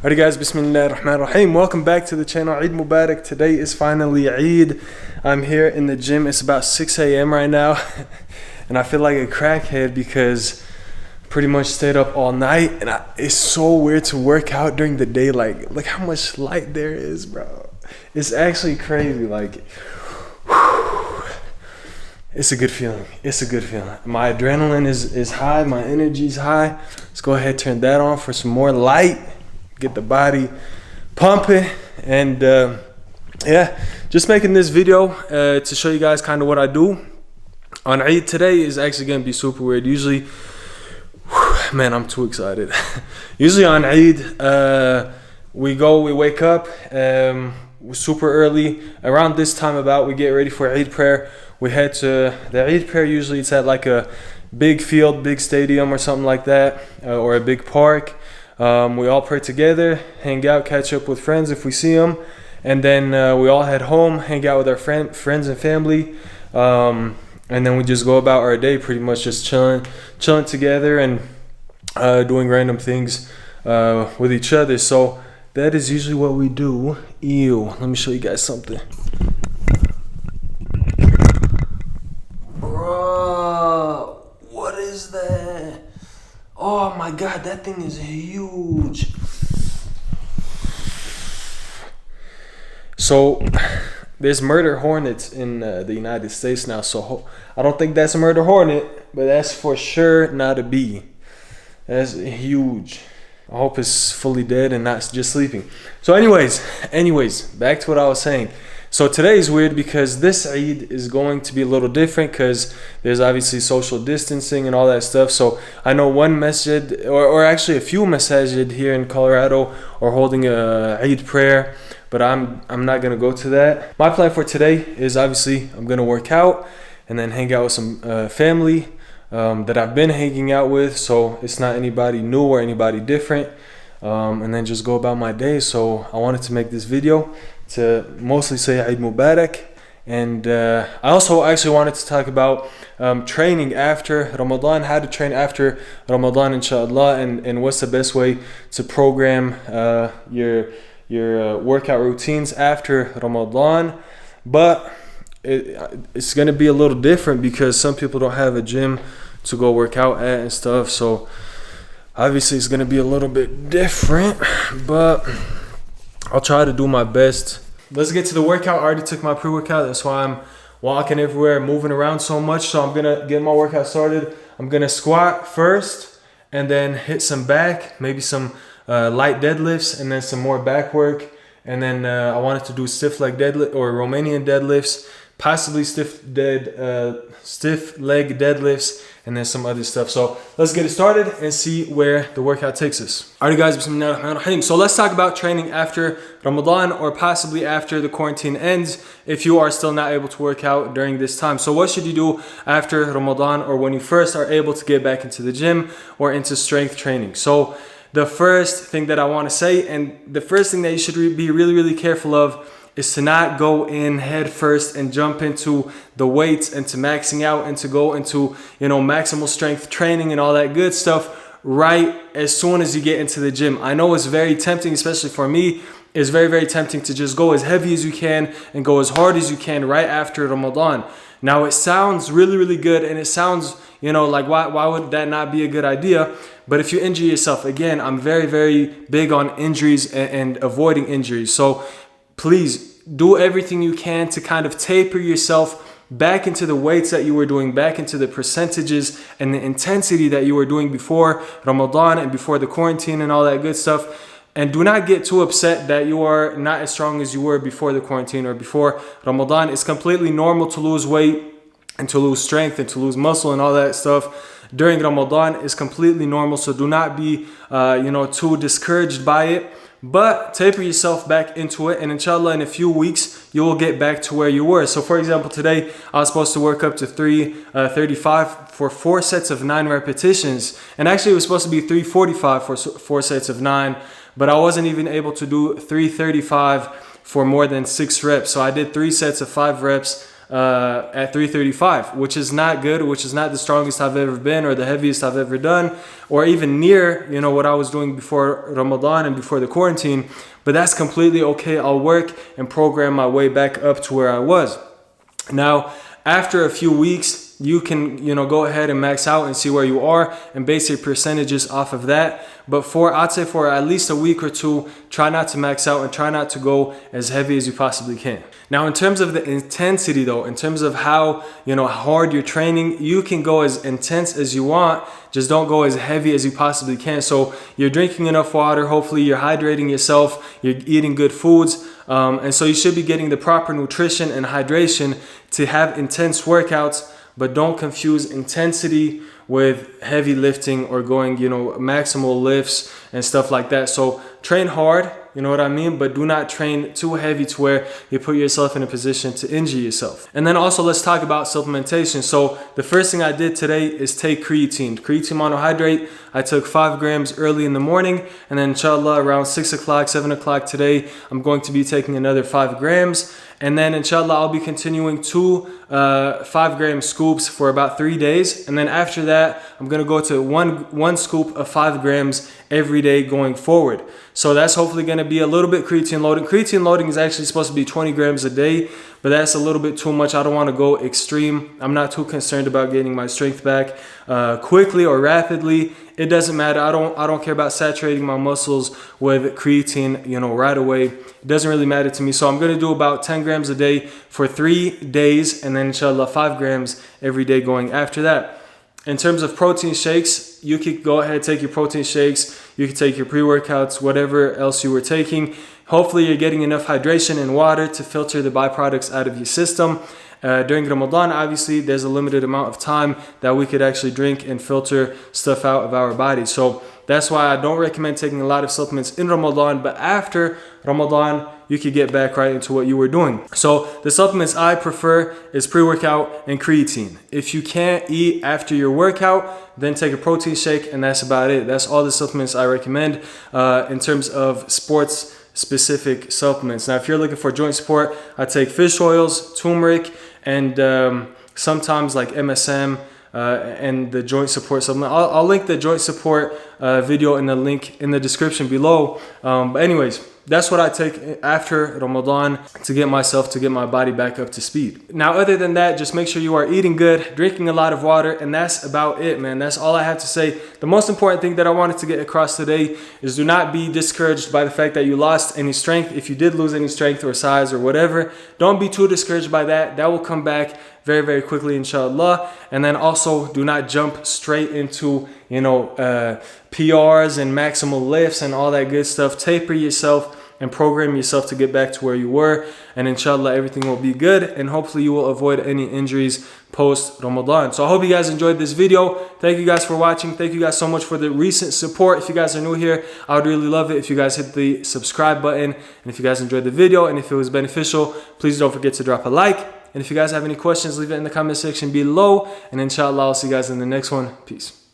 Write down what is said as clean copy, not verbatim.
Alright guys, Bismillah ar-Rahman ar-Rahim. Welcome back to the channel. Eid Mubarak. Today is finally Eid. I'm here in the gym. It's about 6 a.m. right now. And I feel like a crackhead because I pretty much stayed up all night. And it's so weird to work out during the day. Like, look how much light there is, bro. It's actually crazy. Like, it's a good feeling. It's a good feeling. My adrenaline is high. My energy's high. Let's go ahead and turn that on for some more light. Get the body pumping, and yeah, just making this video to show you guys kind of what I do on Eid. Today is actually gonna be super weird. Usually, man, I'm too excited. Usually on Eid, we wake up super early. Around this time about, we get ready for Eid prayer. We head to the Eid prayer. Usually it's at like a big field, big stadium or something like that, or a big park. We all pray together, hang out, catch up with friends if we see them, and then we all head home, hang out with our friends and family, and then we just go about our day, pretty much just chilling together and doing random things with each other. So that is usually what we do. Ew, let me show you guys something. Bro, what is that? Oh my God, that thing is huge. So there's murder hornets in the United States now. So I don't think that's a murder hornet, but that's for sure not a bee. That's huge. I hope it's fully dead and not just sleeping. So anyways, back to what I was saying. So today is weird because this Eid is going to be a little different because there's obviously social distancing and all that stuff. So I know one masjid, or actually a few masajid here in Colorado are holding a Eid prayer, but I'm not gonna go to that. My plan for today is obviously I'm gonna work out and then hang out with some family that I've been hanging out with. So it's not anybody new or anybody different, and then just go about my day. So I wanted to make this video to mostly say Eid Mubarak, and I also actually wanted to talk about training after Ramadan, how to train after Ramadan inshallah, and what's the best way to program your workout routines after Ramadan. But it's gonna be a little different because some people don't have a gym to go work out at and stuff, so obviously it's gonna be a little bit different, but I'll try to do my best. Let's get to the workout. I already took my pre-workout. That's why I'm walking everywhere, moving around so much. So I'm gonna get my workout started. I'm gonna squat first and then hit some back, maybe some light deadlifts, and then some more back work. And then I wanted to do stiff leg deadlift or Romanian deadlifts, possibly stiff leg deadlifts, and then some other stuff. So let's get it started and see where the workout takes us. Alright guys, Bismillah ar-Rahman ar-Rahim. So let's talk about training after Ramadan, or possibly after the quarantine ends, if you are still not able to work out during this time. So what should you do after Ramadan, or when you first are able to get back into the gym or into strength training? So the first thing that I want to say, and the first thing that you should be really careful of, is to not go in head first and jump into the weights and to maxing out and to go into, maximal strength training and all that good stuff right as soon as you get into the gym. I know it's very tempting, especially for me. It's very tempting to just go as heavy as you can and go as hard as you can right after Ramadan. Now it sounds really good, and it sounds, like why would that not be a good idea? But if you injure yourself, again, I'm very big on injuries and avoiding injuries. So please do everything you can to kind of taper yourself back into the weights that you were doing, back into the percentages and the intensity that you were doing before Ramadan and before the quarantine and all that good stuff. And do not get too upset that you are not as strong as you were before the quarantine or before Ramadan. It's completely normal to lose weight and to lose strength and to lose muscle and all that stuff during Ramadan. Is completely normal. So do not be, too discouraged by it. But taper yourself back into it, and inshallah in a few weeks you will get back to where you were. So for example, today I was supposed to work up to 335 for 4 sets of 9 repetitions, and actually it was supposed to be 345 for 4 sets of 9, but I wasn't even able to do 335 for more than 6 reps. So I did 3 sets of 5 reps at 335, which is not good, which is not the strongest I've ever been or the heaviest I've ever done, or even near, you know, what I was doing before Ramadan and before the quarantine. But that's completely okay. I'll work and program my way back up to where I was. Now, after a few weeks, you can, you know, go ahead and max out and see where you are and base your percentages off of that. But I'd say for at least a week or two, try not to max out and try not to go as heavy as you possibly can. Now, in terms of the intensity though, in terms of how, you know, hard you're training, you can go as intense as you want, just don't go as heavy as you possibly can. So you're drinking enough water, hopefully you're hydrating yourself, you're eating good foods, and so you should be getting the proper nutrition and hydration to have intense workouts. But don't confuse intensity with heavy lifting or going, you know, maximal lifts and stuff like that. So train hard, you know what I mean? But do not train too heavy to where you put yourself in a position to injure yourself. And then also let's talk about supplementation. So the first thing I did today is take creatine monohydrate. I took 5 grams early in the morning, and then inshallah around 6 o'clock, 7 o'clock today, I'm going to be taking another 5 grams. And then inshallah, I'll be continuing 2 5-gram scoops for about 3 days. And then after that, I'm gonna go to one scoop of 5 grams every day going forward. So that's hopefully gonna be a little bit creatine loading. Creatine loading is actually supposed to be 20 grams a day, but that's a little bit too much. I don't wanna go extreme. I'm not too concerned about getting my strength back quickly or rapidly. It doesn't matter. I don't care about saturating my muscles with creatine, you know, right away. It doesn't really matter to me. So I'm going to do about 10 grams a day for 3 days, and then inshallah 5 grams every day going after that. In terms of protein shakes, you could go ahead, take your protein shakes. You can take your pre-workouts, whatever else you were taking. Hopefully you're getting enough hydration and water to filter the byproducts out of your system. During Ramadan, obviously, there's a limited amount of time that we could actually drink and filter stuff out of our body. So that's why I don't recommend taking a lot of supplements in Ramadan, but after Ramadan, you could get back right into what you were doing. So the supplements I prefer is pre-workout and creatine. If you can't eat after your workout, then take a protein shake, and that's about it. That's all the supplements I recommend in terms of sports specific supplements. Now, if you're looking for joint support, I take fish oils, turmeric, and sometimes like MSM and the joint support supplement. I'll link the joint support video in the link in the description below. But anyways, that's what I take after Ramadan to get my body back up to speed. Now, other than that, just make sure you are eating good, drinking a lot of water, and that's about it, man. That's all I have to say. The most important thing that I wanted to get across today is do not be discouraged by the fact that you lost any strength. If you did lose any strength or size or whatever, don't be too discouraged by that. That will come back very, very quickly, inshallah. And then also do not jump straight into, you know, PRs and maximal lifts and all that good stuff. Taper yourself and program yourself to get back to where you were, and inshallah everything will be good, and hopefully you will avoid any injuries post Ramadan. So I hope you guys enjoyed this video. Thank you guys for watching. Thank you guys so much for the recent support. If you guys are new here, I would really love it if you guys hit the subscribe button, and if you guys enjoyed the video and if it was beneficial, please don't forget to drop a like. And if you guys have any questions, leave it in the comment section below, and inshallah I'll see you guys in the next one. Peace.